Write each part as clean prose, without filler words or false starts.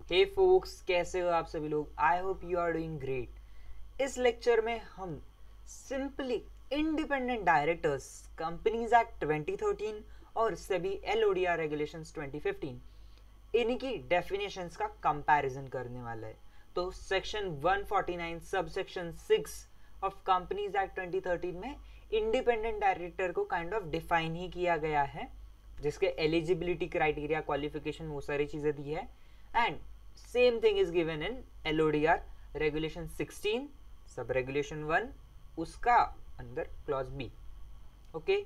हे focus, कैसे हो आप सभी लोग? I hope you are doing great. इस लेक्चर में हम simply independent directors, companies act 2013 और सभी एलओडीआर रेगुलेशंस 2015, इनकी डेफिनेशंस का कंपैरिजन करने वाला है। तो section 149 sub section 6 of companies act 2013 में इंडिपेंडेंट डायरेक्टर को काइंड ऑफ डिफाइन ही किया गया है, जिसके एलिजिबिलिटी क्राइटेरिया, क्वालिफिकेशन, वो सारी चीजें दी है। And same thing is given in LODR regulation 16 sub regulation 1, उसका अंदर क्लॉज बी। ओके,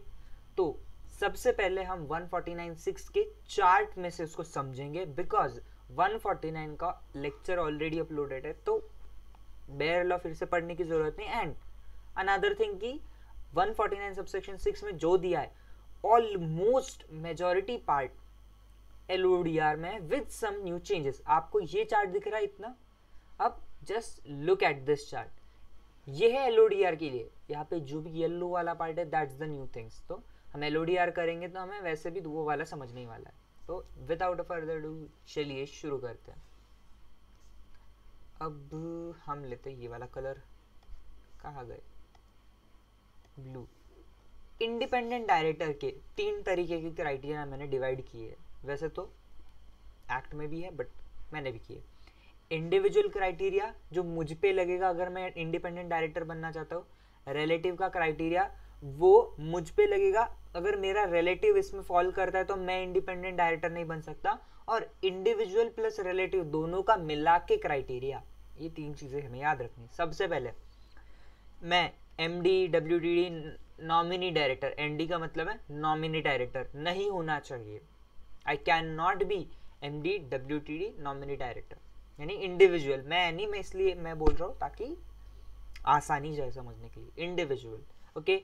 तो सबसे पहले हम 149.6 के चार्ट में से उसको समझेंगे, बिकॉज 149 का लेक्चर ऑलरेडी अपलोडेड है, तो बेयर लॉ फिर से पढ़ने की जरूरत नहीं। एंड अनदर थिंग की 149 सबसेक्शन 6 में जो दिया है ऑलमोस्ट मेजॉरिटी पार्ट एलओडीआर में विद सम न्यू चेंजेस। आपको ये चार्ट दिख रहा है इतना, अब just look at this chart, ये है एलओडीआर के लिए। यहाँ पे जो भी येलो वाला पार्ट है दैट्स द न्यू थिंग्स। तो हम एलओडीआर करेंगे तो हमें वैसे भी वो वाला समझने वाला है। तो विदाउट फर्दर डू चलिए शुरू करते हैं। अब हम लेते हैं ये वाला कलर, कहाँ गए, ब्लू। इंडिपेंडेंट डायरेक्टर के 3 तरीके के क्राइटेरिया मैंने डिवाइड किए हैं, वैसे तो एक्ट में भी है बट मैंने भी किए। इंडिविजुअल क्राइटेरिया जो मुझ पे लगेगा अगर मैं इंडिपेंडेंट डायरेक्टर बनना चाहता हूँ। रिलेटिव का क्राइटेरिया वो मुझ पे लगेगा, अगर मेरा रिलेटिव इसमें फॉल करता है तो मैं इंडिपेंडेंट डायरेक्टर नहीं बन सकता। और इंडिविजुअल प्लस रिलेटिव दोनों का मिला के क्राइटेरिया, ये 3 चीजें हमें याद रखनी। सबसे पहले मैं MD, WTD, nominee director, ND का मतलब है नॉमिनी डायरेक्टर, नहीं होना चाहिए। I can not be MD, WTD, nominee director, यानी इंडिविजुअल। मैं इसलिए मैं बोल रहा हूँ ताकि आसानी जाए समझने के लिए। Individual, okay.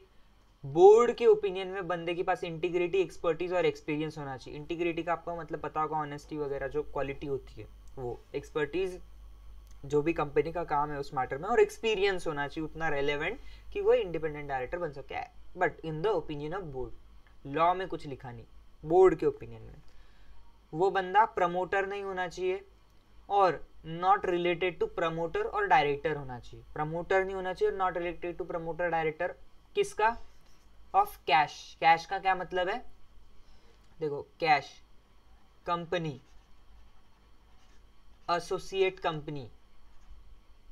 बोर्ड के ओपिनियन में बंदे के पास इंटीग्रिटी, एक्सपर्टीज और एक्सपीरियंस होना चाहिए। इंटीग्रिटी का आपको मतलब पता होगा, ऑनेस्टी वगैरह जो क्वालिटी होती है वो। एक्सपर्टीज जो भी कंपनी का काम है उस मैटर में, और एक्सपीरियंस होना चाहिए उतना रेलेवेंट कि वो इंडिपेंडेंट डायरेक्टर बन सके। But in the opinion of board, law में कुछ लिखा नहीं, बोर्ड के ओपिनियन में वो बंदा प्रमोटर नहीं होना चाहिए और नॉट रिलेटेड टू प्रमोटर और डायरेक्टर होना चाहिए। प्रमोटर नहीं होना चाहिए, not related to promoter director. किसका? Of cash. कैश का क्या मतलब है? देखो, cash company, associate company,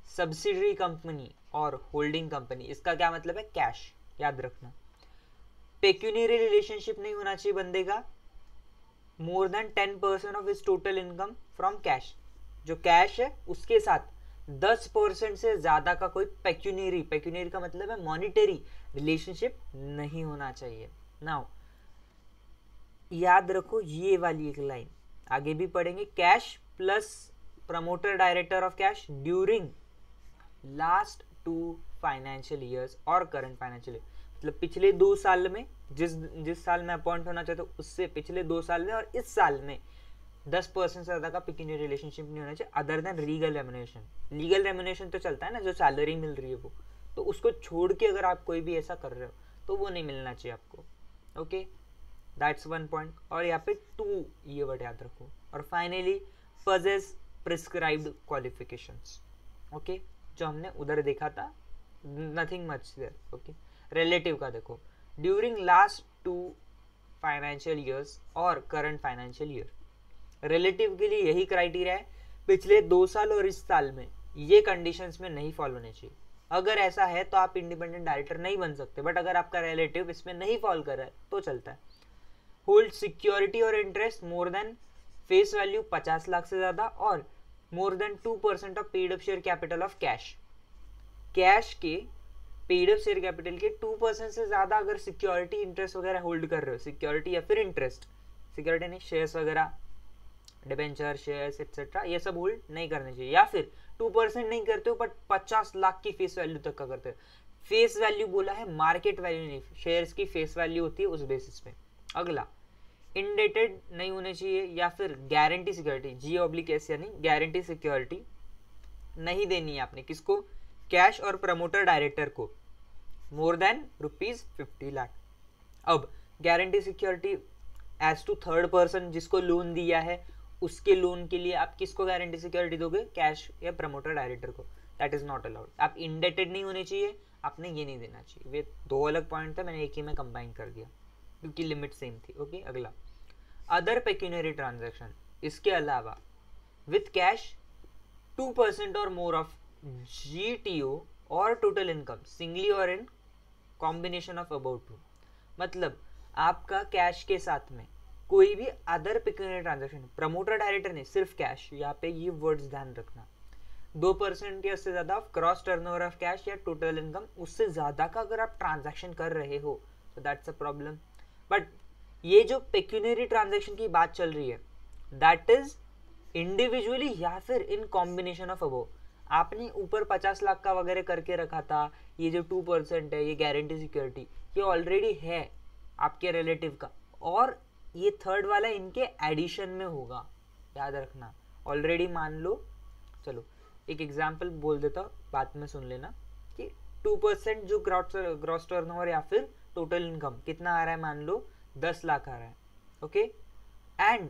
subsidiary company और होल्डिंग कंपनी, इसका क्या मतलब है? कैश, याद रखना। पेक्यूनियरी रिलेशनशिप नहीं होना चाहिए बंदे का more than 10% of his total income from cash. जो कैश है उसके साथ 10% से ज्यादा का कोई पेक्यूनियरी, पेक्यूनियरी का मतलब है मॉनिटरी रिलेशनशिप नहीं होना चाहिए। नाउ याद रखो ये वाली एक लाइन, आगे भी पढ़ेंगे। Cash plus promoter director of cash during last 2 financial years और करंट फाइनेंशियल ईयर, मतलब पिछले 2 साल में, जिस साल में अपॉइंट होना चाहते हो उससे पिछले 2 साल में और इस साल में 10% से ज्यादा का पेक्यूनियरी रिलेशनशिप नहीं होना चाहिए, other than legal remuneration. Legal remuneration तो चलता है ना, जो सैलरी मिल रही है वो, तो उसको छोड़ के अगर आप कोई भी ऐसा कर रहे हो तो वो नहीं मिलना चाहिए आपको। Okay, that's 1 point. और यहाँ पे 2 ये वर्ड याद रखो। और finally possesses prescribed qualifications, okay, जो हमने उधर देखा था, nothing much there. Okay, relative का देखो, ड्यूरिंग लास्ट 2 फाइनेंशियल ईयर्स और करंट फाइनेंशियल ईयर। रिलेटिव के लिए यही क्राइटेरिया है, पिछले 2 साल और इस साल में ये कंडीशंस में नहीं फॉलो होने चाहिए। अगर ऐसा है तो आप इंडिपेंडेंट डायरेक्टर नहीं बन सकते, बट अगर आपका रिलेटिव इसमें नहीं फॉलो कर रहा है तो चलता है। होल्ड सिक्योरिटी और interest more than face value 50 lakh से ज्यादा और more than 2% of paid up share capital of cash. Cash के पेड अप शेयर कैपिटल के 2% से ज्यादा अगर सिक्योरिटी, इंटरेस्ट वगैरह होल्ड कर रहे हो, सिक्योरिटी या फिर इंटरेस्ट, सिक्योरिटी नहीं, शेयर्स वगैरह, डिबेंचर, शेयर्स एक्सेट्रा, ये सब होल्ड नहीं करने चाहिए। या फिर 2% नहीं करते हो बट 50 लाख की फेस वैल्यू तक का करते हो। फेस वैल्यू बोला है, मार्केट वैल्यू नहीं, शेयर्स की फेस वैल्यू होती है उस बेसिस पे। अगला, इंडेटेड नहीं होने चाहिए या फिर गारंटी सिक्योरिटी, G/S यानी गारंटी सिक्योरिटी नहीं देनी है आपने। किसको? कैश और प्रमोटर डायरेक्टर को, मोर देन ₹50 लाख। अब guarantee security as to third person जिसको लोन दिया है उसके लोन के लिए आप किसको गारंटी सिक्योरिटी दोगे? कैश या प्रमोटर डायरेक्टर को। That is not allowed. आप इंडेटेड नहीं होने चाहिए, आपने ये नहीं देना चाहिए। वे दो अलग पॉइंट था, मैंने एक ही में कंबाइन कर दिया क्योंकि लिमिट सेम थी। ओके अगला अदर पेक्यूनरी ट्रांजैक्शन, इसके अलावा विथ कैश 2% और मोर ऑफ GTO और टोटल इनकम सिंगली और in combination of about two. मतलब आपका कैश के साथ में कोई भी other pecuniary transaction, promoter director नहीं, सिर्फ कैश, यहाँ पे ये वर्ड्स ध्यान रखना। 2% या उससे ज्यादा क्रॉस टर्नओवर ऑफ कैश या टोटल इनकम, उससे ज्यादा का अगर आप ट्रांजैक्शन कर रहे हो तो दैट्स अ प्रॉब्लम। बट ये जो पेक्यूनरी ट्रांजैक्शन की बात चल रही है दैट इज इंडिविजुअली या फिर इन कॉम्बिनेशन ऑफ अबो। आपने ऊपर 50 लाख का वगैरह करके रखा था, ये जो 2% है ये गारंटी सिक्योरिटी, ये ऑलरेडी है आपके रिलेटिव का, और ये थर्ड वाला इनके एडिशन में होगा, याद रखना। ऑलरेडी मान लो, चलो एक एग्जांपल बोल देता हूँ, बाद में सुन लेना कि 2% जो ग्रॉस टर्नओवर या फिर टोटल इनकम कितना आ रहा है, मान लो 10 लाख आ रहा है। ओके एंड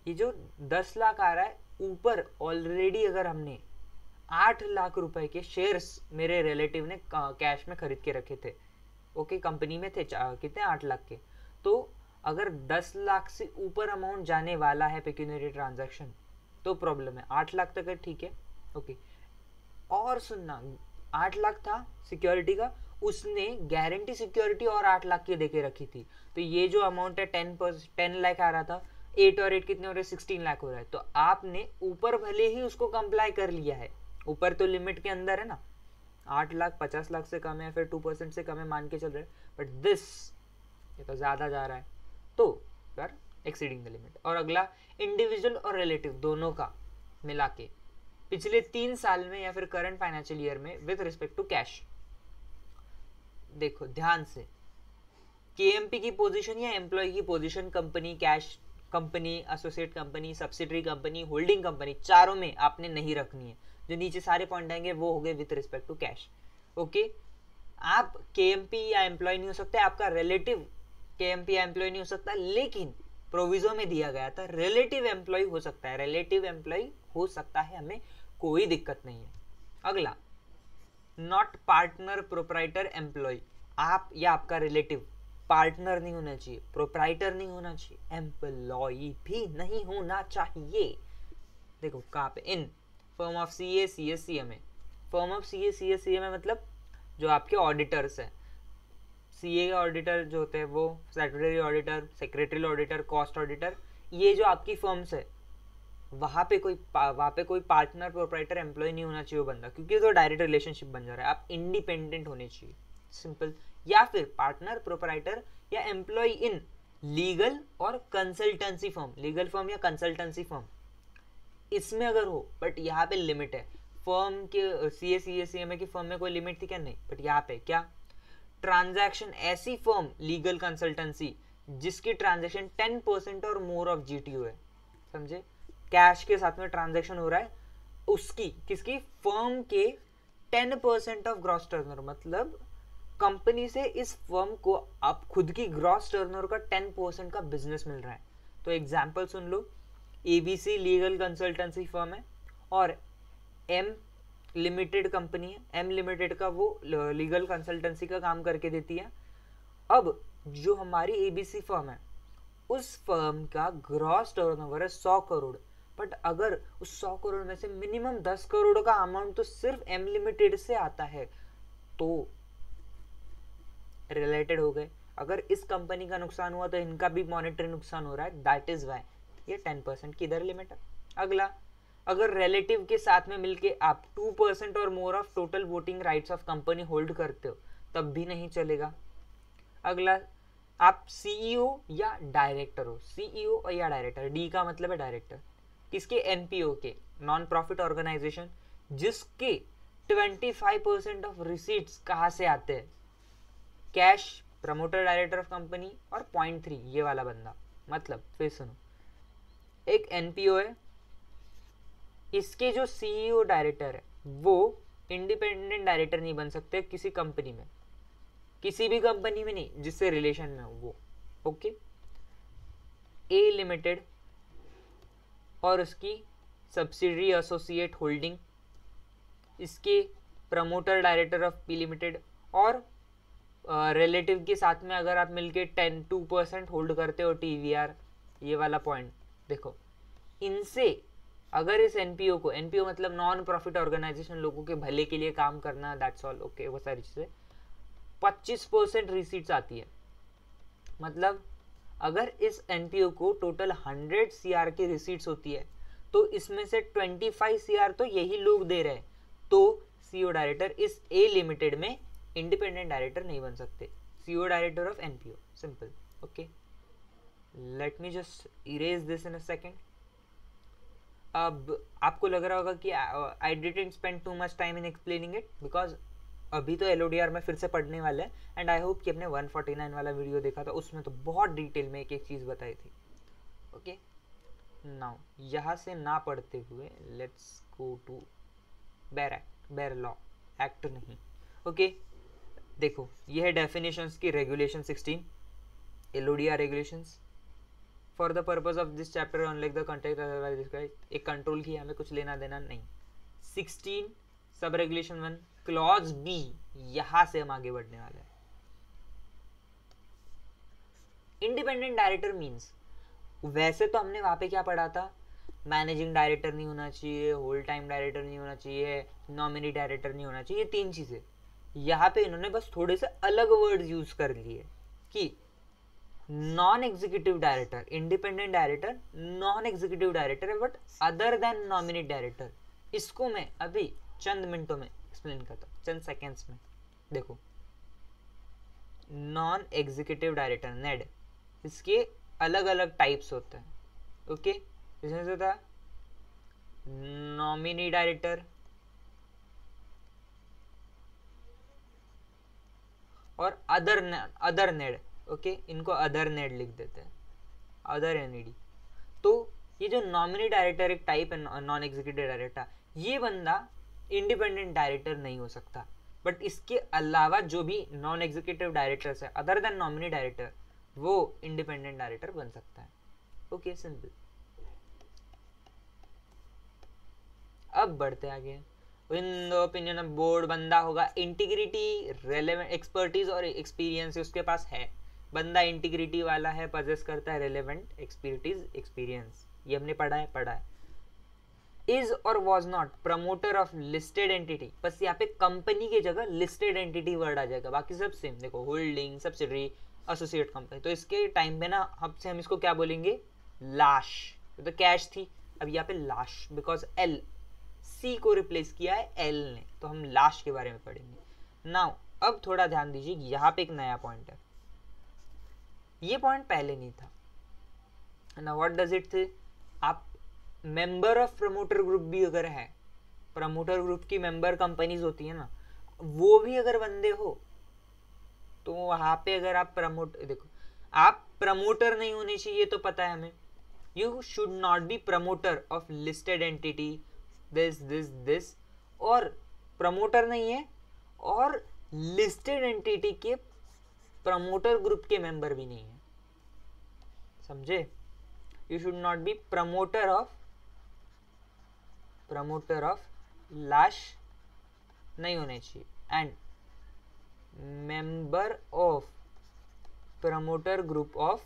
ये जो 10 लाख आ रहा है, ऊपर ऑलरेडी अगर हमने 8 लाख रुपए के शेयर्स मेरे रिलेटिव ने कैश में खरीद के रखे थे, ओके कंपनी में थे कितने 8 लाख के, तो अगर 10 लाख से ऊपर अमाउंट जाने वाला है पेक्यूनरी ट्रांजैक्शन तो प्रॉब्लम है। 8 लाख तक है ठीक है, ओके। और सुनना, 8 लाख था सिक्योरिटी का, उसने गारंटी सिक्योरिटी और 8 लाख की देके रखी थी, तो ये जो अमाउंट है 10 लाख आ रहा था, 8 और 8 कितने हो रहे, 16 लाख हो रहा है। तो आपने ऊपर भले ही उसको कंप्लाई कर लिया है, ऊपर तो लिमिट के अंदर है ना, 8 लाख 50 लाख से कम है, फिर 2% से कम है मान के चल रहे हैं, बट दिस ये तो ज्यादा जा रहा है, तो you are exceeding the limit. और अगला इंडिविजुअल और रिलेटिव दोनों का मिला के पिछले 3 साल में या फिर करंट फाइनेंशियल ईयर में विद रिस्पेक्ट टू कैश, देखो ध्यान से, केएमपी की पोजीशन या एम्प्लॉय की position, company, cash company, associate company, subsidiary company, holding company, चारों में आपने नहीं रखनी है। जो नीचे सारे पॉइंट आएंगे वो हो गए with respect to cash. Okay आप केएमपी या एम्प्लॉय नहीं हो सकते, आपका रिलेटिव केएमपी या एम्प्लॉय नहीं हो सकता, लेकिन प्रोविजो में दिया गया था रिलेटिव एम्प्लॉय हो सकता है, रिलेटिव एम्प्लॉय हो सकता है, हमें कोई दिक्कत नहीं है। अगला नॉट पार्टनर प्रोप्राइटर एम्प्लॉय, आप या आपका रिलेटिव पार्टनर नहीं होना चाहिए, प्रोप्राइटर नहीं होना चाहिए, एम्प्लॉय भी नहीं होना चाहिए। देखो कहाँ पे, in firm of CA CS CMA, firm of CA CS CMA मतलब जो आपके ऑडिटर्स हैं, सीए ऑडिटर जो होते हैं वो statutory auditor, secretary auditor, cost auditor, ये जो आपकी फर्म्स है वहाँ पे कोई पार्टनर प्रोप्राइटर एम्प्लॉय नहीं होना चाहिए वो बंदा, क्योंकि तो डायरेक्ट रिलेशनशिप बन जा रहा है। आप इंडिपेंडेंट होने चाहिए, सिंपल। या फिर पार्टनर प्रोप्राइटर या एम्प्लॉय इन लीगल और कंसल्टेंसी फर्म, लीगल फर्म या कंसल्टेंसी फर्म, इसमें अगर हो, बट यहाँ पे लिमिट है। फर्म के सीए सीए सीएमए की फर्म में कोई लिमिट थी क्या? नहीं, बट यहाँ पे क्या, ट्रांजैक्शन ऐसी फर्म लीगल कंसल्टेंसी जिसकी ट्रांजैक्शन 10% और मोर ऑफ जीटीओ है, समझे, कैश के साथ में ट्रांजैक्शन हो रहा है उसकी, किसकी, फर्म के 10% ऑफ ग्रॉस टर्नओवर, मतलब कंपनी से इस फर्म को आप खुद की ग्रॉस टर्नओवर का 10% का बिजनेस मिल रहा है। तो एग्जांपल सुन लो, एबीसी लीगल कंसल्टेंसी फर्म है और एम लिमिटेड कंपनी है, एम लिमिटेड का वो लीगल कंसल्टेंसी का काम करके देती है। अब जो हमारी एबीसी फर्म है उस फर्म का ग्रॉस टर्नओवर है 100 करोड़, बट अगर उस 100 करोड़ में से मिनिमम 10 करोड़ का अमाउंट तो सिर्फ एम लिमिटेड से आता है तो रिलेटेड हो गए। अगर इस कंपनी का नुकसान हुआ तो इनका भी मॉनेटरी नुकसान हो रहा है, दैट इज वाई ये 10% की इधर लिमिट है। अगला, अगर रिलेटिव के साथ में मिलके आप 2% और more of total voting rights of company hold करते हो तब भी नहीं चलेगा। अगला, आप सीईओ या डायरेक्टर हो, सीईओ और या डायरेक्टर, डी का मतलब है डायरेक्टर, किसके, एनपीओ के, नॉन प्रॉफिट ऑर्गेनाइजेशन, जिसके 25% ऑफ रिसीट्स कहाँ से आते हैं, cash, promoter director of company, और 0.3 ये वाला बंदा। मतलब फिर सुनो, एक एनपीओ है, इसके जो सीईओ डायरेक्टर है वो इंडिपेंडेंट डायरेक्टर नहीं बन सकते किसी कंपनी में, किसी भी कंपनी में नहीं जिससे रिलेशन में हो वो। ओके, ए लिमिटेड और उसकी सब्सिडरी एसोसिएट होल्डिंग, इसके promoter director of P limited, और रिलेटिव के साथ में अगर आप मिलके 2% होल्ड करते हो टीवीआर, ये वाला पॉइंट देखो, इनसे अगर इस एनपीओ को, एनपीओ मतलब नॉन प्रॉफिट ऑर्गेनाइजेशन, लोगों के भले के लिए काम करना, दैट्स ऑल, ओके, वो सारी चीजें, 25% रिसीट्स आती है। मतलब अगर इस एनपीओ को टोटल 100 सीआर की रिसीट्स होती है तो इसमें से 25 सीआर तो यही लोग दे रहे हैं, तो सीईओ डायरेक्टर इस ए लिमिटेड में इंडिपेंडेंट डायरेक्टर नहीं बन सकते, CEO director of NPO, simple, okay. Let me just erase this in a second. अब आपको लग रहा होगा कि I didn't spend too much time in explaining it, because अभी तो एलओडीआर में फिर से पढ़ने वाले हैं, एंड आई होप कि अपने 149 वाला वीडियो देखा था, उसमें तो बहुत डिटेल में एक एक चीज़ बताई थी, ओके। नाउ यहाँ से ना पढ़ते हुए let's go to bare act, bare law, act नहीं, ओके। देखो ये है डेफिनेशंस की regulation 16 LODR regulations. For the purpose of this chapter unlike the contact otherwise described, एक कंट्रोल की हमें कुछ लेना देना नहीं। 16 सब रेगुलेशन 1 क्लॉज बी, यहां से हम आगे बढ़ने वाले हैं। इंडिपेंडेंट डायरेक्टर मींस, वैसे तो हमने वहां पे क्या पढ़ा था, मैनेजिंग डायरेक्टर नहीं होना चाहिए, होल टाइम डायरेक्टर नहीं होना चाहिए, नॉमिनी डायरेक्टर नहीं होना चाहिए, ये 3 चीजें। यहाँ पे इन्होंने बस थोड़े से अलग वर्ड्स यूज कर लिए कि non executive director, independent director non executive director है but other than nominee director. इसको मैं अभी चंद मिनटों में एक्सप्लेन करता हूँ, चंद सेकेंड्स में। देखो नॉन एग्जीक्यूटिव डायरेक्टर नेड, इसके अलग अलग टाइप्स होते हैं, ओके। इसमें से होता नॉमिनी डायरेक्टर और अदर नेड, ओके, इनको अदर नेड लिख देते हैं, अदर एनईडी। तो ये जो नॉमिनी डायरेक्टर एक टाइप है नॉन एग्जीक्यूटिव डायरेक्टर, ये बंदा इंडिपेंडेंट डायरेक्टर नहीं हो सकता, बट इसके अलावा जो भी नॉन एग्जीक्यूटिव डायरेक्टर्स है अदर देन नॉमिनी डायरेक्टर, वो इंडिपेंडेंट डायरेक्टर बन सकता है, ओके, सिंपल। अब बढ़ते आगे। In the opinion of board, बंदा होगा इंटीग्रिटी, रेलेवेंट एक्सपर्टीज और एक्सपीरियंस उसके पास है, बंदा इंटीग्रिटी वाला है, पजेस करता है रेलेवेंट एक्सपर्टीज एक्सपीरियंस, ये हमने पढ़ा है। इज और was not promoter of listed entity, बस यहाँ पे कंपनी की जगह लिस्टेड एंटिटी वर्ड आ जाएगा, बाकी सब सेम। देखो होल्डिंग, सब्सिडरी, एसोसिएट कंपनी, तो इसके टाइम पे ना हम इसको क्या बोलेंगे, लाश, तो कैश थी, अब यहाँ पे लाश, बिकॉज एल सी को रिप्लेस किया है एल ने, तो हम लाश के बारे में पढ़ेंगे। नाउ अब थोड़ा ध्यान दीजिए, यहाँ पे एक नया पॉइंट है, ये पॉइंट पहले नहीं था ना। व्हाट डज इट थे, आप मेंबर ऑफ प्रमोटर ग्रुप भी अगर है, प्रमोटर ग्रुप की मेंबर कंपनीज होती है ना, वो भी अगर बंदे हो तो वहां पे अगर आप देखो आप प्रमोटर नहीं होने चाहिए, तो पता है हमें, you should not be promoter of listed entity, this, और प्रमोटर नहीं है और लिस्टेड एंटिटी के प्रमोटर ग्रुप के मेंबर भी नहीं है, समझे। You should not be promoter of लाश नहीं होने चाहिए, and member of promoter group of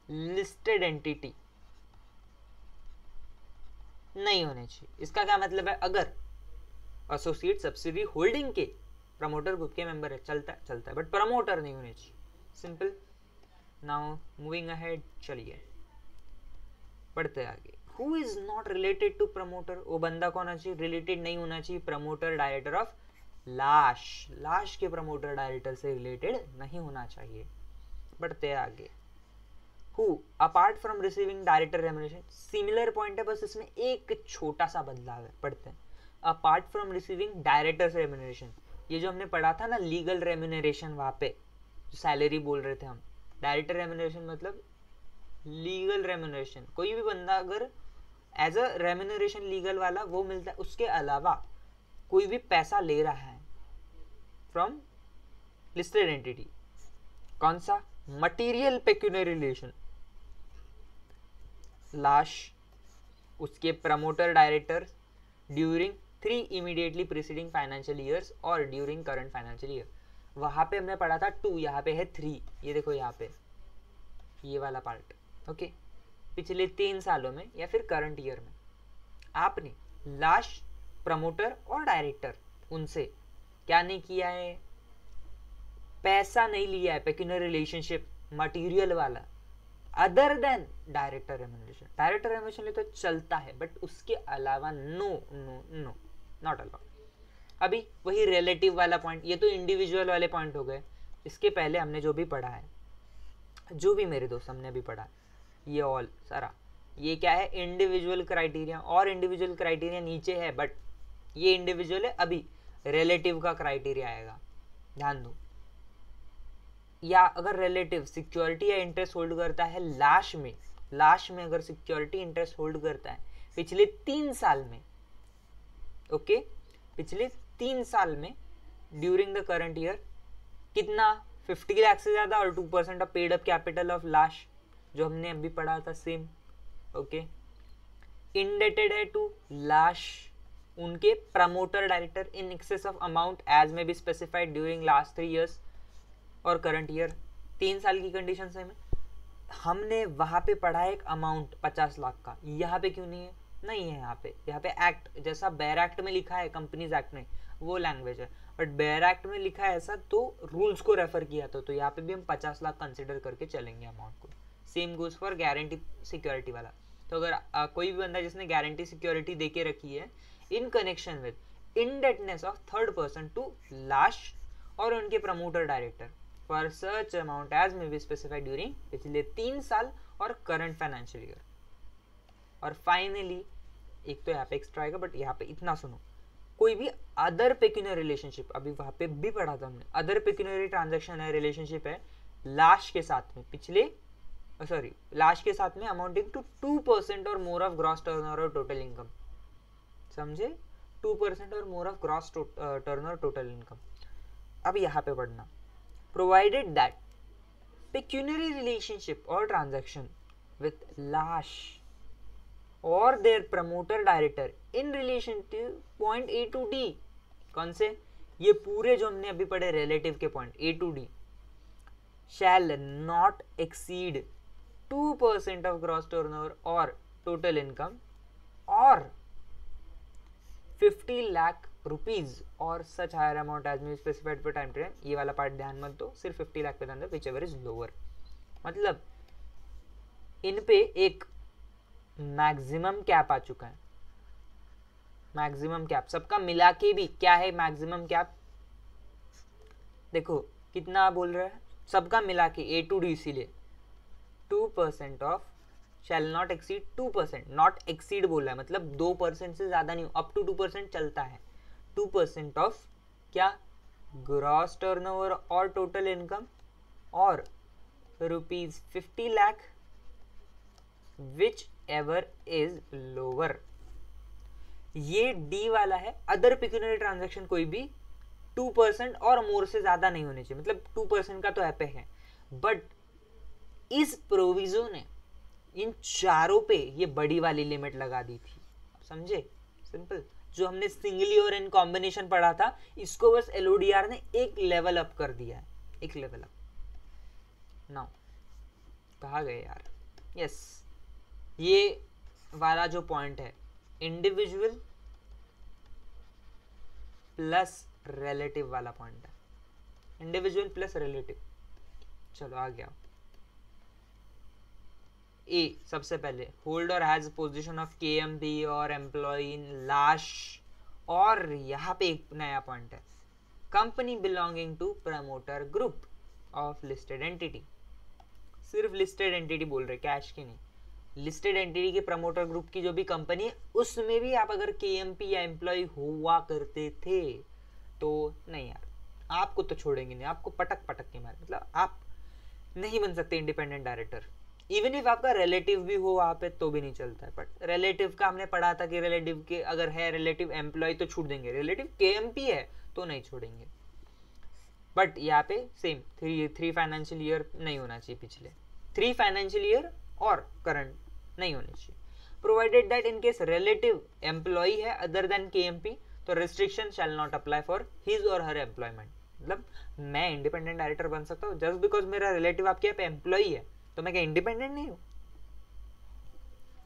listed entity नहीं होने चाहिए। इसका क्या मतलब है, अगर एसोसिएट सब्सिडी होल्डिंग के प्रमोटर ग्रुप के मेंबर है, चलता है, बट प्रमोटर नहीं होने चाहिए, सिंपल। नाउ मूविंग अहेड, चलिए बढ़ते आगे। Who is not related to promoter, वो बंदा कौन होना चाहिए, रिलेटेड नहीं होना चाहिए प्रमोटर डायरेक्टर ऑफ लाश के प्रमोटर डायरेक्टर से रिलेटेड नहीं होना चाहिए। बढ़ते आगे। Who apart from receiving director remuneration, similar point है, बस इसमें एक छोटा सा बदलाव है, पढ़ते हैं। Apart from receiving director remuneration, ये जो हमने पढ़ा था ना लीगल रेम्युनरेशन, वहां पे जो सैलरी बोल रहे थे हम, डायरेक्टर रेम्युनरेशन मतलब लीगल रेम्युनरेशन, कोई भी बंदा अगर एज अ रेम्युनरेशन लीगल वाला वो मिलता है, उसके अलावा कोई भी पैसा ले रहा है फ्रॉम लिस्टेड एंटिटी, कौन सा, मटीरियल पेक्यूनरी रिलेशन, लाश, उसके promoter director during 3 immediately preceding financial years और ड्यूरिंग करंट फाइनेंशियल ईयर। वहां पे हमने पढ़ा था 2, यहाँ पे है 3। ये देखो यहाँ पे ये वाला पार्ट, ओके। पिछले 3 सालों में या फिर करंट ईयर में आपने लास्ट प्रमोटर और डायरेक्टर उनसे क्या नहीं किया है, पैसा नहीं लिया है, पेक्यूनियर रिलेशनशिप मटेरियल वाला, other than director remuneration. Director remuneration तो चलता है, बट उसके अलावा no no no, not allowed. अभी वही रिलेटिव वाला पॉइंट, ये तो इंडिविजुअल वाले पॉइंट हो गए। इसके पहले हमने जो भी पढ़ा है, जो भी मेरे दोस्त हमने अभी पढ़ा, ये ऑल सारा ये क्या है, इंडिविजुअल क्राइटेरिया। और इंडिविजुअल क्राइटेरिया नीचे है, बट ये इंडिविजुअल है। अभी रिलेटिव का क्राइटेरिया आएगा, ध्यान दो। या अगर रिलेटिव सिक्योरिटी या इंटरेस्ट होल्ड करता है लास्ट में अगर सिक्योरिटी इंटरेस्ट होल्ड करता है पिछले 3 साल में, ओके, पिछले 3 साल में ड्यूरिंग द करंट ईयर, कितना, 50 लाख से ज्यादा और 2% of paid up capital of last, जो हमने अभी पढ़ा था सेम, ओके। इंडेटेड है टू लास्ट उनके promoter director in excess of amount as may be specified during last 3 years और करंट ईयर। 3 साल की कंडीशन से हमने वहां पे पढ़ा एक अमाउंट 50 लाख का, यहाँ पे क्यों नहीं है? नहीं है यहाँ पे एक्ट जैसा बेयर एक्ट में लिखा है, कंपनीज एक्ट में वो लैंग्वेज है, बट बेयर एक्ट में लिखा है ऐसा, तो रूल्स को रेफर किया तो यहाँ पे भी हम 50 लाख कंसिडर करके चलेंगे अमाउंट को। Same goes for guarantee security वाला। तो अगर कोई भी बंदा जिसने गारंटी सिक्योरिटी दे के रखी है in connection with indebtedness of third person to last और उनके promoter director for such amount as may be specified during पिछले 3 साल और करंट फाइनेंशियल ईयर। और फाइनली एक तो यहाँ पे एक्स्ट्रा आएगा, बट यहाँ पे इतना सुनो, कोई भी अदर पेक्यूनियर रिलेशनशिप, अभी वहां पे भी पढ़ा था हमने, अदर पेक्यूनियरी ट्रांजैक्शन है, रिलेशनशिप है लास्ट के साथ में, लास्ट के साथ में अमाउंटिंग टू 2% और मोर ऑफ ग्रॉस टर्नओवर और टोटल इनकम, समझे? 2% और more of gross turnover total income. अब यहाँ पे पढ़ना, प्रोवाइडेड दैट पेक्यूनियरी रिलेशनशिप और ट्रांजैक्शन विथ लास्ट और their promoter director in relation to point A to D, कौन से? ये पूरे जो हमने अभी पढ़े रिलेटिव के point A to D, shall not exceed 2% of gross turnover और टोटल इनकम और 50 लाख रुपीज और such higher amount as may specified for time frame. ये वाला पार्ट ध्यान मत दो, सिर्फ 50 लाख पे ध्यान दो, व्हिचएवर इज लोअर। मतलब इन पे एक मैक्सिमम कैप आ चुका है, मैक्सिमम कैप सबका मिला के भी क्या है मैक्सिमम कैप, देखो कितना बोल रहा है सबका मिला के ए टू डी, इसीलिए 2% of shell not exceed 2%, not exceed बोला है मतलब 2% से ज्यादा नहीं, अप टू 2% चलता है। 2% ऑफ क्या, ग्रॉस टर्नओवर और टोटल इनकम और ₹50 lakh which ever is lower. ये डी वाला है, अदर पेक्यूनियरी ट्रांजैक्शन कोई भी 2% और मोर से ज्यादा नहीं होने चाहिए, मतलब 2% का तो ऐप है, बट इस प्रोविजो ने इन चारों पे ये बड़ी वाली लिमिट लगा दी थी, समझे? सिंपल, जो हमने सिंगली और इन कॉम्बिनेशन पढ़ा था, इसको बस एलओडीआर ने एक लेवल अप कर दिया है, एक लेवल अप। नाउ कहा गए यार, यस, ये वाला जो पॉइंट है इंडिविजुअल प्लस रिलेटिव वाला पॉइंट है, इंडिविजुअल प्लस रिलेटिव। चलो आ गया। ए सबसे पहले, होल्ड और हैज पोजीशन ऑफ केएमपी और एम्प्लॉय इन लास्ट, और यहाँ पे एक नया पॉइंट है, company belonging to promoter group of listed entity. सिर्फ लिस्टेड एंटिटी बोल रहे, कैश की नहीं, लिस्टेड एंटिटी के प्रमोटर ग्रुप की जो भी कंपनी है उसमें भी आप अगर केएमपी या एम्प्लॉय हुआ करते थे तो नहीं यार, आपको तो छोड़ेंगे नहीं, आपको पटक पटक के मारे, मतलब आप नहीं बन सकते इंडिपेंडेंट डायरेक्टर। इवन इफ आपका रिलेटिव भी हो वहां पे तो भी नहीं चलता है, बट रिलेटिव का हमने पढ़ा था कि रिलेटिव के अगर है रिलेटिव एम्प्लॉय तो छूट देंगे, रिलेटिव केएमपी है तो नहीं छोड़ेंगे। बट यहाँ पे सेम 3 फाइनेंशियल ईयर नहीं होना चाहिए, पिछले 3 फाइनेंशियल ईयर और करंट नहीं होने चाहिए। Provided that in case relative employee है अदर देन KMP, तो restriction shall not apply for his और हर एम्प्लॉयमेंट। मतलब मैं इंडिपेंडेंट डायरेक्टर बन सकता हूँ जस्ट बिकॉज मेरा रिलेटिव आपके यहाँ पे एम्प्लॉई है, तो मैं क्या इंडिपेंडेंट नहीं हूँ?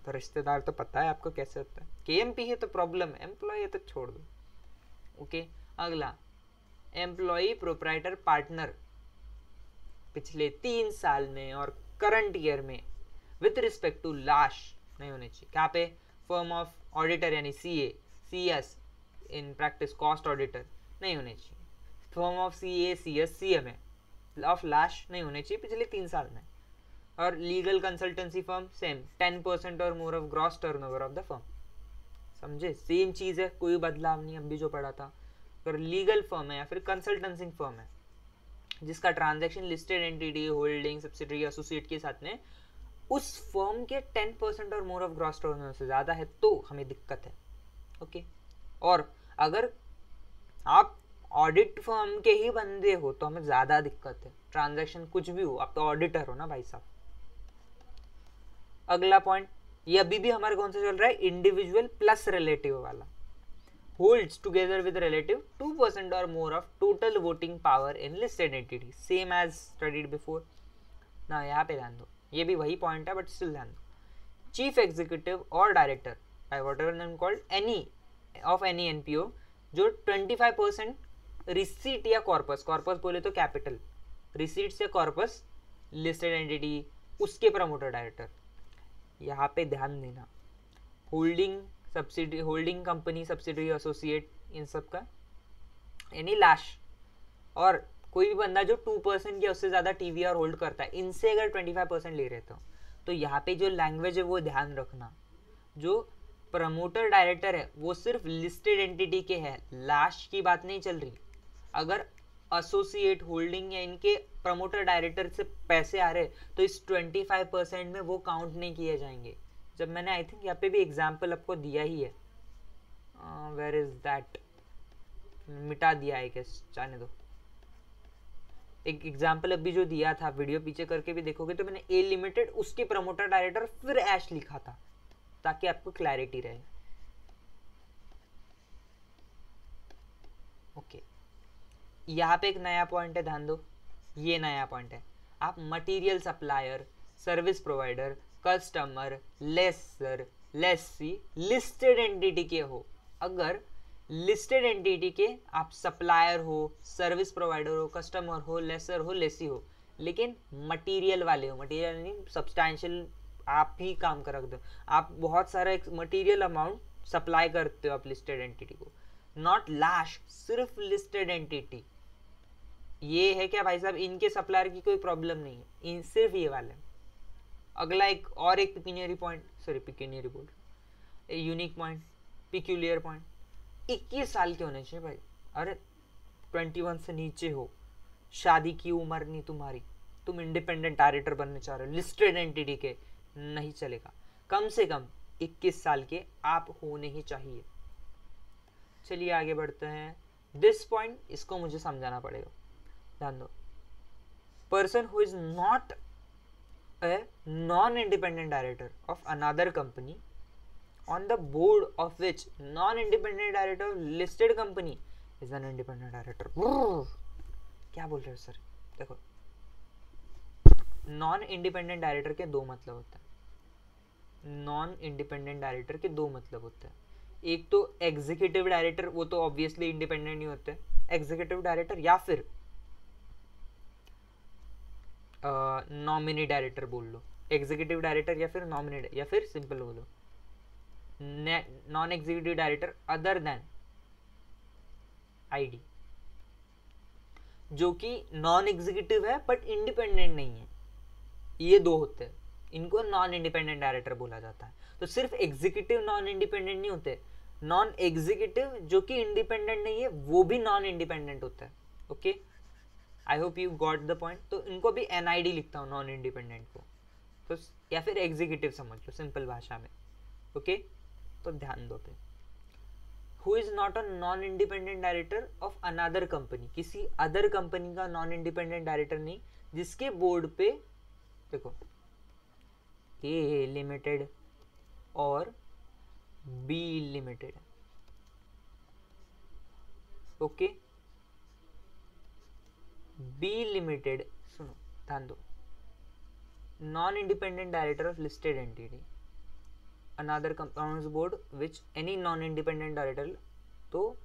तो रिश्तेदार तो पता है आपको कैसे होता है। KMP है तो प्रॉब्लम है, एम्प्लॉय है तो छोड़ दो। ओके, अगला एम्प्लॉय प्रोप्राइटर पार्टनर पिछले 3 साल में और करंट ईयर में विथ रिस्पेक्ट टू लास्ट नहीं होने चाहिए। क्या पे फर्म ऑफ ऑडिटर यानी CS in practice cost auditor नहीं होने चाहिए। Firm of CA CS CMA of last नहीं होने चाहिए पिछले 3 साल में। और लीगल कंसल्टेंसी फर्म सेम 10% और more of gross turnover of the firm. समझे, सेम चीज है, कोई बदलाव नहीं अभी जो पढ़ा था। अगर लीगल फर्म है या फिर कंसल्टेंसी फर्म है जिसका transaction listed entity holding subsidiary associate के साथ में उस फर्म के 10% और मोर ऑफ ग्रॉस टर्नओवर से ज्यादा है तो हमें दिक्कत है। ओके, और अगर आप ऑडिट फर्म के ही बंदे हो तो हमें ज्यादा दिक्कत है। ट्रांजैक्शन कुछ भी हो, आप तो ऑडिटर हो ना भाई साहब। अगला पॉइंट, ये अभी भी हमारे कौन सा चल रहा है, इंडिविजुअल प्लस रिलेटिव वाला। होल्ड्स टुगेदर विद रिलेटिव 2% और more of total voting power in listed entity, same as studied before ना। यहाँ पे ध्यान दो, ये भी वही पॉइंट है बट स्टिल ध्यान दो। चीफ एग्जीक्यूटिव और director by whatever name called any of any NPO जो 25% रिसीट या कॉर्पस बोले तो कैपिटल, रिसीट्स या कॉर्पस लिस्टेड एंटिटी उसके प्रमोटर डायरेक्टर। यहाँ पे ध्यान देना, holding subsidy holding company subsidiary associate इन सब का यानी लाश, और कोई भी बंदा जो 2% या उससे ज्यादा TVR होल्ड करता है, इनसे अगर 25% ले रहे तो यहाँ पे जो लैंग्वेज है वो ध्यान रखना। जो प्रमोटर डायरेक्टर है वो सिर्फ लिस्टेड एंटिटी के है, लाश की बात नहीं चल रही। अगर एसोसिएट होल्डिंग या इनके प्रमोटर डायरेक्टर से पैसे आ रहे तो इस 25% में वो काउंट नहीं किए जाएंगे। जब मैंने आई थिंक यहाँ पे भी एग्जाम्पल आपको दिया ही है, वेयर इज दैट, मिटा दिया है गेस, जाने दो। एक एग्जाम्पल अभी जो दिया था, वीडियो पीछे करके भी देखोगे तो मैंने A लिमिटेड उसके प्रमोटर डायरेक्टर फिर ऐश लिखा था ताकि आपको क्लैरिटी रहे। ओके, यहाँ पे एक नया पॉइंट है, ध्यान दो, ये नया पॉइंट है। आप material supplier, service provider, customer, lessor, lessee listed entity के हो। अगर लिस्टेड एंटिटी के आप सप्लायर हो, सर्विस प्रोवाइडर हो, कस्टमर हो, लेसर हो, लेसी हो, लेकिन मटेरियल वाले हो, मटेरियल नहीं सब्सटैंशियल आप ही काम कर रखते हो, आप बहुत सारा मटेरियल अमाउंट सप्लाई करते हो आप लिस्टेड एंटिटी को, नॉट लाश, सिर्फ लिस्टेड एंटिटी। ये है क्या भाई साहब, इनके सप्लायर की कोई प्रॉब्लम नहीं है, इन सिर्फ ये वाले। अगला एक पिक्यूनियरी पॉइंट, सॉरी पिक्यूनियरी बोल रहा, यूनिक पॉइंट, पिक्यूलियर पॉइंट, 21 साल के होने चाहिए भाई। अरे 21 से नीचे हो, शादी की उम्र नहीं तुम्हारी, तुम इंडिपेंडेंट डायरेक्टर बनने चाह रहे हो लिस्टेड एंटिटी के, नहीं चलेगा। कम से कम 21 साल के आप होने ही चाहिए। चलिए आगे बढ़ते हैं। दिस पॉइंट, इसको मुझे समझाना पड़ेगा, ध्यान दो। Person who is not a non-independent director of another company on the board of which non-independent director of listed company is an independent director। क्या बोल रहे हो सर? देखो, नॉन इंडिपेंडेंट डायरेक्टर के दो मतलब होते हैं। नॉन इंडिपेंडेंट डायरेक्टर के दो मतलब होते हैं। एक तो एग्जीक्यूटिव डायरेक्टर, वो तो ऑब्वियसली इंडिपेंडेंट नहीं होते, एग्जीक्यूटिव डायरेक्टर या फिर नॉमिनी डायरेक्टर बोल लो, एग्जीक्यूटिव डायरेक्टर या फिर नॉमिनी, या फिर सिंपल बोलो non executive director other than ID, जो कि नॉन एग्जीक्यूटिव है बट इंडिपेंडेंट नहीं है। ये दो होते हैं, इनको नॉन इंडिपेंडेंट डायरेक्टर बोला जाता है। तो सिर्फ एग्जीक्यूटिव नॉन इंडिपेंडेंट नहीं होते, नॉन एग्जीक्यूटिव जो कि इंडिपेंडेंट नहीं है वो भी नॉन इंडिपेंडेंट होता है। Okay, I hope you got the point. तो इनको भी NID लिखता हूँ नॉन इंडिपेंडेंट को, तो या फिर एग्जीक्यूटिव समझ लो सिंपल भाषा में। ओके, तो ध्यान दो पे, who is not a non independent director of another company, किसी अदर कंपनी का नॉन इंडिपेंडेंट डायरेक्टर नहीं जिसके बोर्ड पे देखो A लिमिटेड, और B limited. Okay, B limited, सुनो ध्यान दो, non independent director of listed entity, another compounds board which any non independent director. तो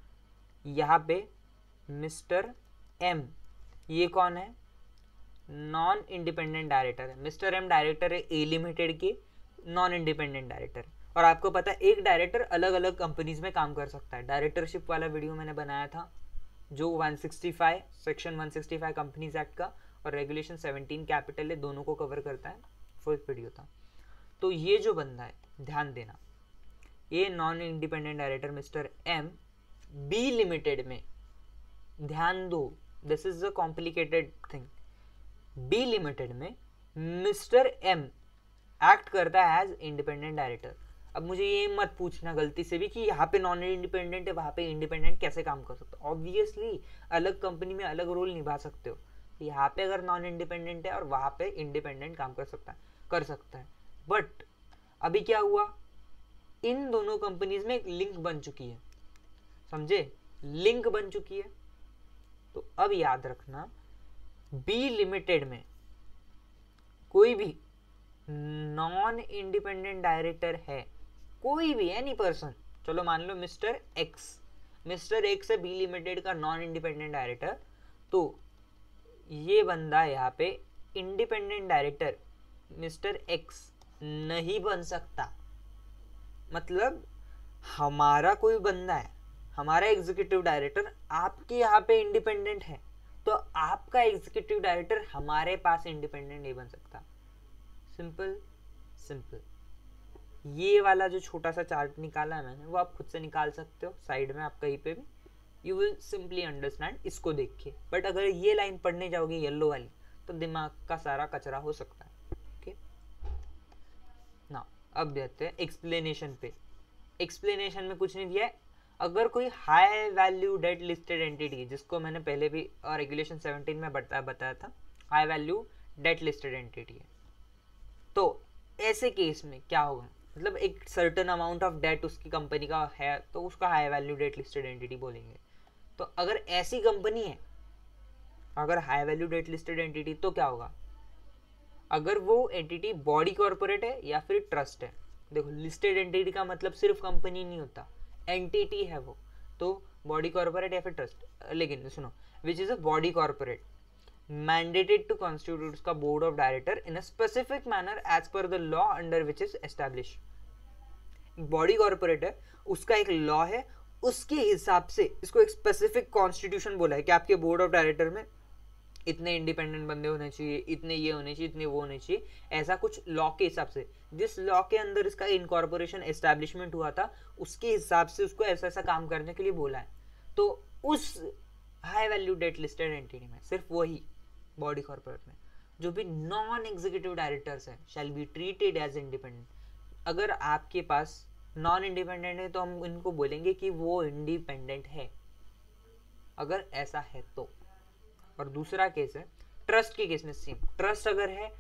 यहाँ पे मिस्टर एम, ये कौन है? नॉन इंडिपेंडेंट डायरेक्टर है। मिस्टर एम डायरेक्टर है ए लिमिटेड के, नॉन इंडिपेंडेंट डायरेक्टर। और आपको पता है एक डायरेक्टर अलग अलग कंपनीज में काम कर सकता है। डायरेक्टरशिप वाला वीडियो मैंने बनाया था जो 165 सेक्शन 165 कंपनीज एक्ट का और रेगुलेशन 17 कैपिटल है, दोनों को कवर करता है, फर्स्ट वीडियो था। तो ये जो बंदा है, ध्यान देना, ये non independent director mister M B limited में, ध्यान दो, this is a complicated thing, B limited में मिस्टर एम एक्ट करता है एज इंडिपेंडेंट डायरेक्टर। अब मुझे ये मत पूछना गलती से भी कि यहाँ पे नॉन इंडिपेंडेंट है वहाँ पे इंडिपेंडेंट कैसे काम कर सकते हो। ऑब्वियसली अलग कंपनी में अलग रोल निभा सकते हो। यहाँ पे अगर नॉन इंडिपेंडेंट है और वहाँ पे इंडिपेंडेंट काम कर सकता है। बट अभी क्या हुआ, इन दोनों कंपनीज में एक लिंक बन चुकी है, समझे, लिंक बन चुकी है। तो अब याद रखना, बी लिमिटेड में कोई भी नॉन इंडिपेंडेंट डायरेक्टर है, कोई भी एनी पर्सन, चलो मान लो मिस्टर एक्स है बी लिमिटेड का नॉन इंडिपेंडेंट डायरेक्टर, तो ये बंदा यहाँ पे इंडिपेंडेंट डायरेक्टर मिस्टर एक्स नहीं बन सकता। मतलब हमारा कोई बंदा है, हमारा एग्जीक्यूटिव डायरेक्टर आपके यहाँ पे इंडिपेंडेंट है, तो आपका एग्जीक्यूटिव डायरेक्टर हमारे पास इंडिपेंडेंट नहीं बन सकता। Simple simple. ये वाला जो छोटा सा चार्ट निकाला है मैंने, वो आप खुद से निकाल सकते हो साइड में, आप कहीं पे भी, यू विल सिंपली अंडरस्टैंड इसको देख के। बट अगर ये लाइन पढ़ने जाओगे येलो वाली, तो दिमाग का सारा कचरा हो सकता है। ओके ना, अब देखते हैं एक्सप्लेनेशन पे। एक्सप्लेनेशन में कुछ नहीं दिया है। अगर कोई high value debt listed entity, जिसको मैंने पहले भी रेगुलेशन 17 में बताया था, high value debt listed entity है, तो ऐसे केस में क्या होगा, मतलब एक सर्टेन अमाउंट ऑफ डेट उसकी कंपनी का है, तो उसका high value debt listed entity बोलेंगे। तो अगर ऐसी कंपनी है, अगर high value debt listed entity, तो क्या होगा, अगर वो एंटिटी बॉडी कॉर्पोरेट है या फिर ट्रस्ट है। देखो लिस्टेड एंटिटी का मतलब सिर्फ कंपनी नहीं होता, एंटिटी है वो, तो बॉडी कॉर्पोरेट या फिर ट्रस्ट। लेकिन सुनो, which is a body corporate mandated to constitute उसका board of director in a specific manner as per the law under which is established। Body corporate है, उसका एक लॉ है, उसके हिसाब से इसको एक स्पेसिफिक कॉन्स्टिट्यूशन बोला है कि आपके बोर्ड ऑफ डायरेक्टर में इतने इंडिपेंडेंट बंदे होने चाहिए, इतने ये होने चाहिए, इतने वो होने चाहिए, ऐसा कुछ लॉ के हिसाब से। जिस लॉ के अंदर इसका इनकॉर्पोरेशन एस्टैब्लिशमेंट हुआ था, उसके हिसाब से उसको ऐसा ऐसा काम करने के लिए बोला है। तो उस high value debt listed entity में सिर्फ वही बॉडी कॉर्पोरेट में जो भी नॉन एग्जीक्यूटिव डायरेक्टर्स हैं shall be treated as independent. अगर आपके पास नॉन इंडिपेंडेंट है तो हम इनको बोलेंगे कि वो इंडिपेंडेंट है, अगर ऐसा है तो। और दूसरा केस है ट्रस्ट के केस में सेम। ट्रस्ट अगर है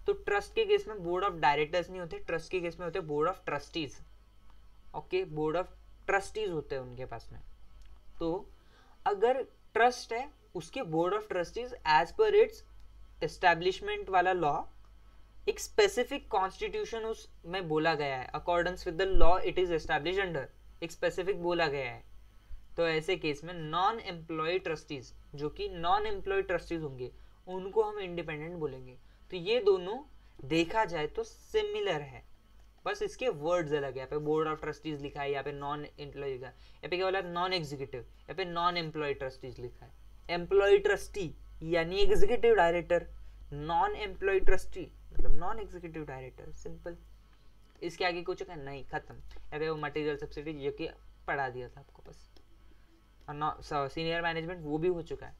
तो ट्रस्ट के केस में बोर्ड ऑफ डायरेक्टर्स नहीं होते, ट्रस्ट के केस में होते board of trustees. Okay, board of trustees होते हैं उनके पास में। तो अगर ट्रस्ट है, उसके board of trustees as per its establishment वाला लॉ, एक स्पेसिफिक कॉन्स्टिट्यूशन उसमें बोला गया है, accordance with the law it is established under, एक स्पेसिफिक बोला गया है। तो ऐसे केस में नॉन एम्प्लॉय ट्रस्टीज, जो कि नॉन एम्प्लॉय ट्रस्टीज होंगे, उनको हम इंडिपेंडेंट बोलेंगे। तो ये दोनों देखा जाए तो सिमिलर है, बस इसके वर्ड्स अलग है। यहाँ पे बोर्ड ऑफ ट्रस्टीज लिखा है, यहाँ पे नॉन एम्प्लॉय लिखा है, यहाँ पे क्या बोला नॉन एग्जीक्यूटिव, यहाँ पे नॉन एम्प्लॉय ट्रस्टीज लिखा है। एम्प्लॉय ट्रस्टी यानी executive director, non employ trustee मतलब नॉन एग्जीक्यूटिव डायरेक्टर। सिंपल। इसके आगे कुछ का नहीं, खत्म। यहाँ पे वो मटेरियल सब्सिडी जो कि पढ़ा दिया था आपको बस, और सीनियर मैनेजमेंट वो भी हो चुका है।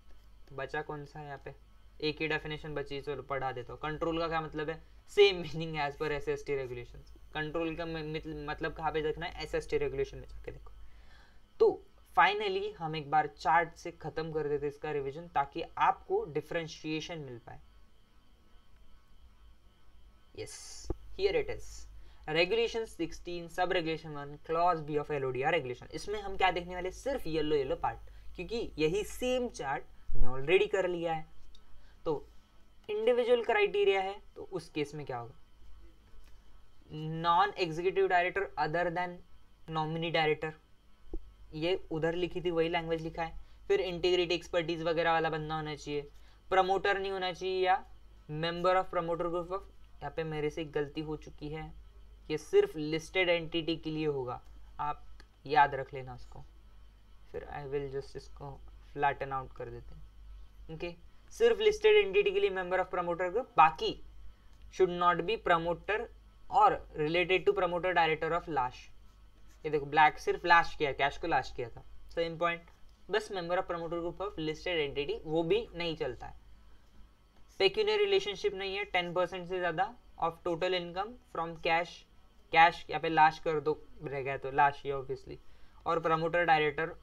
बचा कौन सा है यहाँ पे, एक ही डेफिनेशन बची, चलो पढ़ा देता हूँ। कंट्रोल का क्या मतलब है, same meaning as per SST regulation. Control का मतलब कहाँ पे देखना है, SST रेगुलेशन में जाके देखो। तो फाइनली हम एक बार चार्ट से खत्म कर देते इसका रिवीजन, ताकि आपको डिफरेंशिएशन मिल पाए। Yes, here it is. Regulation 16 sub regulation 1 clause B of LODR regulation. इसमें हम क्या देखने वाले, सिर्फ येलो येलो पार्ट, क्योंकि यही सेम चार्ट हमने ऑलरेडी कर लिया है। तो इंडिविजुअल क्राइटेरिया है, तो उस केस में क्या होगा, non executive director other than nominee director, ये उधर लिखी थी वही लैंग्वेज लिखा है। फिर इंटीग्रिटी एक्सपर्टीज वगैरह वाला बंदा होना चाहिए, प्रमोटर नहीं होना चाहिए, या member of promoter group of, यहाँ पे मेरे से गलती हो चुकी है, ये सिर्फ लिस्टेड एंटिटी के लिए होगा, आप याद रख लेना उसको। फिर आई विल जस्ट इसको फ्लैटन आउट कर देते हैं। ओके, सिर्फ लिस्टेड एंटिटी के लिए मेंबर ऑफ प्रमोटर ग्रुप, बाकी शुड नॉट बी प्रमोटर और related to promoter director of लाश। ये देखो ब्लैक सिर्फ लाश किया, कैश को लाश किया था, सेम पॉइंट। बस member of promoter group of listed entity वो भी नहीं चलता है। पेक्यूनियर रिलेशनशिप नहीं है 10% से ज्यादा of total income from cash, cash यहाँ पे लाश कर दो रह गया तो लाश ही ऑब्वियसली, और प्रमोटर डायरेक्टर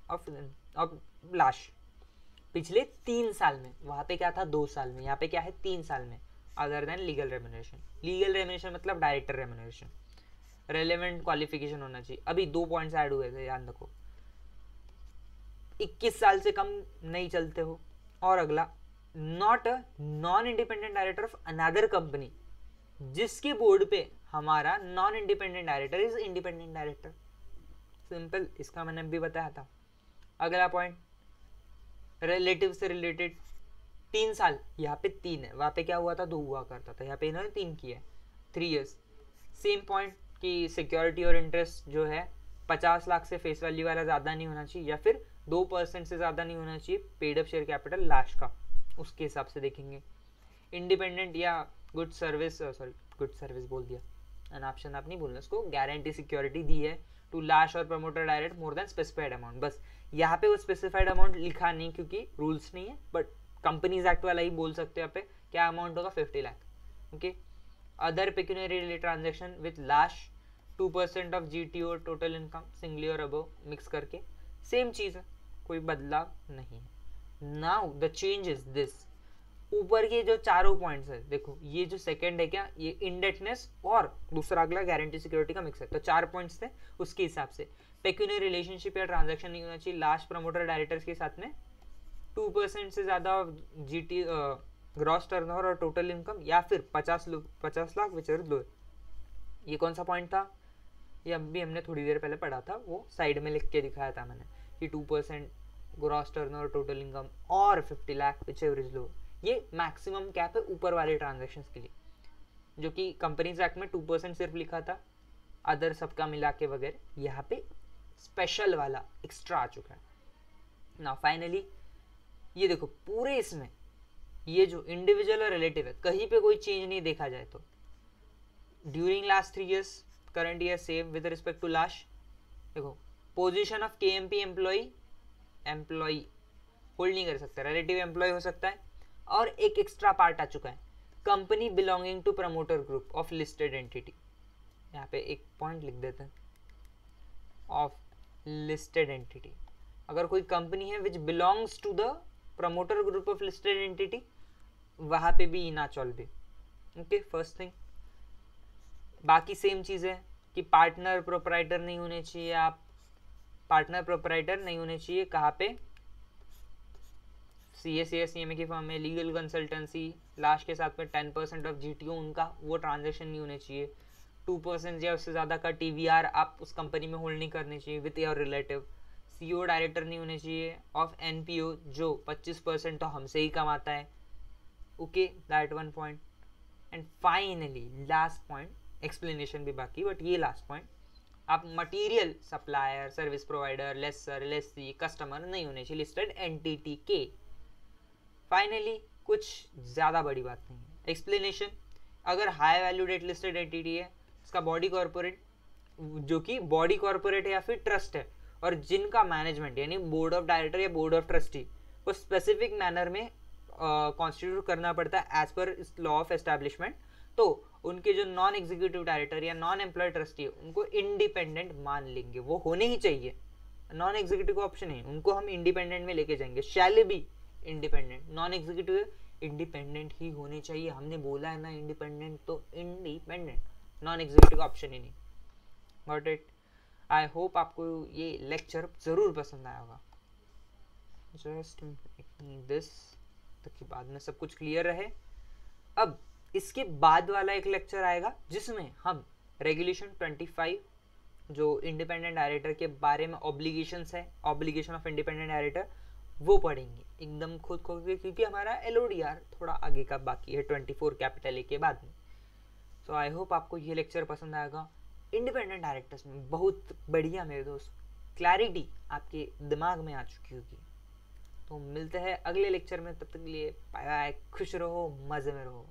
ऑफ लाश पिछले 3 साल में, वहां पे क्या था 2 साल में, यहाँ पे क्या है 3 साल में, other than legal remuneration. Legal remuneration मतलब डायरेक्टर रेम्यूनरेशन। रेलेवेंट क्वालिफिकेशन होना चाहिए। अभी 2 पॉइंट्स ऐड हुए थे, ध्यान रखो, 21 साल से कम नहीं चलते हो, और अगला not a non independent director of another company, जिसके बोर्ड पे हमारा non independent director is independent director. Simple, इसका मैंने भी बताया था। अगला पॉइंट रिलेटिव से रिलेटेड 3 साल, यहाँ पे 3 है, वहां पे क्या हुआ था 2 हुआ करता था, यहाँ पे इन्होंने 3 किया है, 3 years। सेम पॉइंट कि सिक्योरिटी और इंटरेस्ट जो है 50 लाख से फेस वैल्यू वाला ज़्यादा नहीं होना चाहिए, या फिर 2% से ज़्यादा नहीं होना चाहिए paid up share capital last का, उसके हिसाब से देखेंगे। इंडिपेंडेंट या good service, sorry good service बोल दिया, एन ऑप्शन आप नहीं बोलना उसको, गारंटी सिक्योरिटी दी है टू लास्ट और promoter direct more than specified amount. बस यहाँ पे वो स्पेसिफाइड अमाउंट लिखा नहीं क्योंकि रूल्स नहीं है, बट कंपनीज एक्ट वाला ही बोल सकते हैं यहाँ पे, क्या अमाउंट होगा 50 lakh. Okay, other pecuniary transaction with last 2% of GTO total income singly और अबव मिक्स करके, सेम चीज है, कोई बदलाव नहीं है। Now the change is this, ऊपर के जो चारों पॉइंट्स है देखो, ये जो सेकंड है क्या, ये इंडेटनेस और दूसरा अगला गारंटी सिक्योरिटी का मिक्स है, तो 4 पॉइंट्स थे उसके हिसाब से। पेक्यूनियरी रिलेशनशिप या ट्रांजेक्शन नहीं होना चाहिए लास्ट प्रमोटर डायरेक्टर्स के साथ में, 2% से ज्यादा जीटी ग्रॉस टर्नओवर और टोटल इनकम, या फिर 50 लाख विच इज लो। ये कौन सा पॉइंट था, ये अभी हमने थोड़ी देर पहले पढ़ा था, वो साइड में लिख के दिखाया था मैंने कि 2% ग्रॉस टर्नओवर टोटल इनकम और 50 लाख विच एवरेज लो, ये मैक्सिमम कैप है ऊपर वाले ट्रांजैक्शंस के लिए, जो कि कंपनीज एक्ट में 2% सिर्फ लिखा था, अदर सबका मिला के वगैरह, यहाँ पे स्पेशल वाला एक्स्ट्रा आ चुका है ना। फाइनली ये देखो पूरे इसमें ये जो इंडिविजुअल और रिलेटिव है, कहीं पे कोई चेंज नहीं देखा जाए तो during last 3 years current year same with respect to last. देखो position of KMP employ hold नहीं कर सकता, रिलेटिव एम्प्लॉय हो सकता है, और एक एक्स्ट्रा पार्ट आ चुका है, company belonging to promoter group of listed entity. यहाँ पे एक पॉइंट लिख देते हैं, ऑफ लिस्टेड एंटिटी। अगर कोई कंपनी है which belongs to the promoter group of listed entity, वहां पे भी इना चल भी। Okay, first thing. बाकी सेम चीज है कि पार्टनर प्रोपराइटर नहीं होने चाहिए, आप पार्टनर प्रोपराइटर नहीं होने चाहिए कहाँ पे, CA की फर्म में, लीगल कंसल्टेंसी लास्ट के साथ में 10% ऑफ जीटीओ उनका, वो ट्रांजेक्शन नहीं होने चाहिए। 2% या उससे ज़्यादा का TVR आप उस कंपनी में होल्ड नहीं करने चाहिए with your relative. CEO director नहीं होने चाहिए ऑफ NPO, जो 25% तो हमसे ही कमाता है। Okay, that 1 point. And finally last point, explanation भी बाकी, बट ये लास्ट पॉइंट, आप material supplier, service provider, lessor, lessee, customer नहीं होने चाहिए लिस्टेड एंटिटी के। फाइनली कुछ ज़्यादा बड़ी बात नहीं है। एक्सप्लेनेशन, अगर high value debt listed entity है, इसका बॉडी कॉर्पोरेट, जो कि बॉडी कॉर्पोरेट है या फिर ट्रस्ट है, और जिनका मैनेजमेंट यानी बोर्ड ऑफ डायरेक्टर या बोर्ड ऑफ ट्रस्टी को स्पेसिफिक मैनर में कॉन्स्टिट्यूट करना पड़ता है एज पर इस लॉ ऑफ एस्टैब्लिशमेंट, तो उनके जो नॉन एग्जीक्यूटिव डायरेक्टर या नॉन एम्प्लॉय ट्रस्टी है उनको इंडिपेंडेंट मान लेंगे, वो होने ही चाहिए। नॉन एग्जीक्यूटिव का ऑप्शन है, उनको हम इंडिपेंडेंट में लेके जाएंगे, shall be independent. Non executive independent ही होने चाहिए, हमने बोला है ना इंडिपेंडेंट, तो इंडिपेंडेंट। नॉन एग्जीक्यूटिव ऑप्शन ही नहीं। Got it. आई होप आपको ये लेक्चर ज़रूर पसंद आया होगा। जस्ट दिस ताकि बाद में सब कुछ क्लियर रहे। अब इसके बाद वाला एक लेक्चर आएगा जिसमें हम रेगुलेशन 25 जो इंडिपेंडेंट डायरेक्टर के बारे में ऑब्लिगेशंस है, ऑब्लिगेशन ऑफ इंडिपेंडेंट डायरेक्टर, वो पढ़ेंगे एकदम खुद खोल के, क्योंकि हमारा LODR थोड़ा आगे का बाकी है 24 कैपिटल ए के बाद में। सो आई होप आपको ये लेक्चर पसंद आएगा। इंडिपेंडेंट डायरेक्टर्स में बहुत बढ़िया मेरे दोस्त क्लैरिटी आपके दिमाग में आ चुकी होगी। तो मिलते हैं अगले लेक्चर में, तब तक के लिए बाय बाय, खुश रहो, मज़े में रहो।